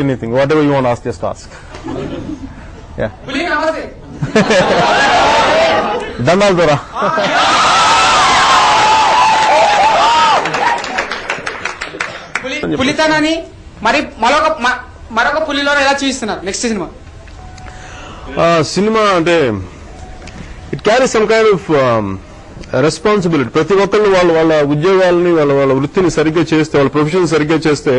Anything, whatever you want to ask, just ask. Yeah. Dandal Dora. పులితనాన్ని మరి మరొక పులిలో ఎలా చూపిస్తున్నారు నెక్స్ట్ సినిమా? సినిమా అంటే it carry some kind of responsibility. ప్రతి ఒక్కళ్ళు వాళ్ళ ఉద్యోగాలని వాళ్ళ వృత్తిని సరిగ్గా చేస్తే, వాళ్ళ ప్రొఫెషన్ సరిగ్గా చేస్తే,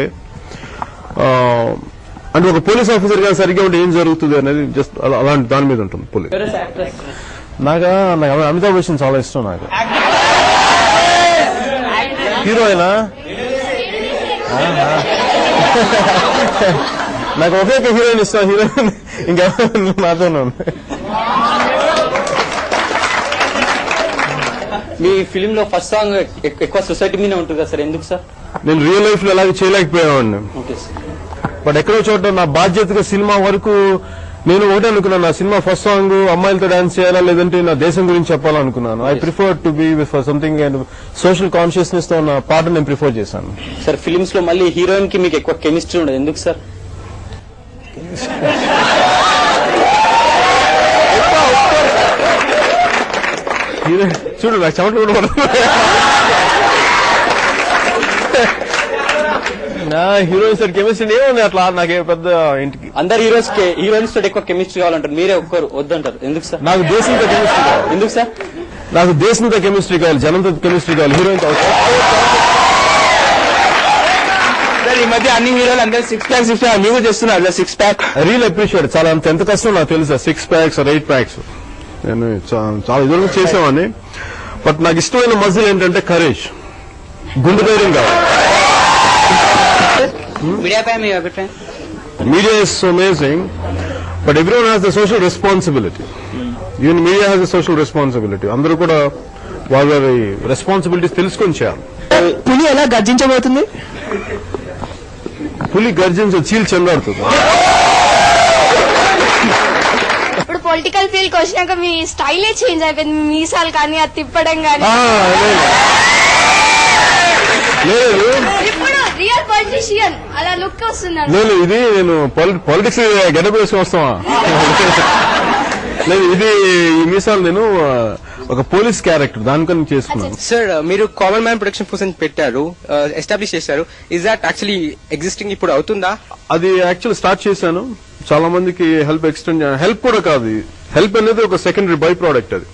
అంటే ఒక పోలీస్ ఆఫీసర్ గా సరిగ్గా ఉంటే ఏం జరుగుతుంది అనేది జస్ట్ అలాంటి దాని మీద ఉంటుంది. పోలీస్ నాకు అమితాబ్ బచ్చన్ చాలా ఇష్టం. నాకు హీరోయినా నాకు ఒకే ఒక హీరోయిన్ ఇష్టం. హీరోయిన్ ఇంకా నాతోనే ఉంది. మీ ఫిలిం లో ఫస్ట్ సాంగ్ ఎక్కువ సొసైటీ మీద ఉంటుంది కదా సార్, ఎందుకు సార్? నేను రియల్ లైఫ్ లో అలాగే చేయలేకపోయావాడిని. బట్ ఎక్కడో చోట నా బాధ్యతగా సినిమా వరకు నేను ఒకటే అనుకున్నాను, నా సినిమా ఫస్ట్ సాంగ్ అమ్మాయిలతో డాన్స్ చేయాలా లేదంటే నా దేశం గురించి చెప్పాలనుకున్నాను. I prefer to be with something and social consciousness తో ఉన్న పాట నేను ప్రిఫర్ చేశాను. సార్ ఫిలిమ్స్ లో మళ్ళీ హీరోయిన్ కి మీకు ఎక్కువ కెమిస్ట్రీ ఉండదు, ఎందుకు సార్? చూడు నాకు చెమటలు కూడా నా హీరోయిన్స్ కెమిస్ట్రీ ఏముంది అట్లా. నాకే పెద్ద ఇంటికి అందరు హీరోయిన్స్ తోటి ఎక్కువ కెమిస్ట్రీ కావాలంటారు, మీరే ఒక్కరు వద్దంటారు, ఎందుకు సార్? నాకు దేశంతో కెమిస్ట్రీ కావాలి. ఎందుకు సార్? నాకు దేశంతో కెమిస్ట్రీ కావాలి, జనంతో కెమిస్ట్రీ కావాలి, హీరోయిన్ కావాలి. ఈ మధ్య అన్ని హీరోలు అందరూ 6 ప్యాక్స్ మీరు చేస్తున్నారు. 6 ప్యాక్ రియల్ అప్రిషియేట్. చాలా ఎంత కష్టం నాకు తెలుసా. 6 ప్యాక్స్ 8 ప్యాక్స్ నేను చాలా ఇదివరకు చేసేవాడిని. బట్ నాకు ఇష్టమైన మజిల్ ఏంటంటే కరేజ్, గుండె ధైర్యం కావాలి. మీడియాపై మీ అభిప్రాయం? Media is so amazing, but everyone has the social responsibility. Even media has a social responsibility. అందరూ కూడా వాళ్ళ రెస్పాన్సిబిలిటీస్ తెలుసుకొని చేయాలి. పులి ఎలా గర్జించబోతుంది? పులి గర్జించ చీల్ చెందాడుతుంది. ఇప్పుడు పొలిటికల్ ఫీల్డ్ కి వచ్చినాక మీ స్టైలే చేంజ్ అయిపోయింది. మీసాలు కానీ అది తిప్పడం కానీ. లేదు ఇప్పుడు రియల్ పొలిటీషియన్ అలా లుక్ వస్తున్నాడు. లేదు ఇది నేను పాలిటిక్స్ గెటప్ వేసుకుని వస్తావా? లేదు ఇది ఈ మీసాలు నేను ఒక పోలీస్ క్యారెక్టర్ దానికని చేసుకున్నాను. సార్ మీరు కామన్ మ్యాన్ ప్రొడక్షన్ ఫోర్స్ పెట్టారు, ఎస్టాబ్లిష్ చేశారు. ఇస్ దాట్ యాక్చువల్లీ ఎగ్జిస్టింగ్ ఇప్పుడు అవుతుందా? అది యాక్చువల్ స్టార్ట్ చేశాను. చాలా మందికి హెల్ప్ కూడా కాదు. హెల్ప్ అనేది ఒక సెకండరీ బై ప్రోడక్ట్. అది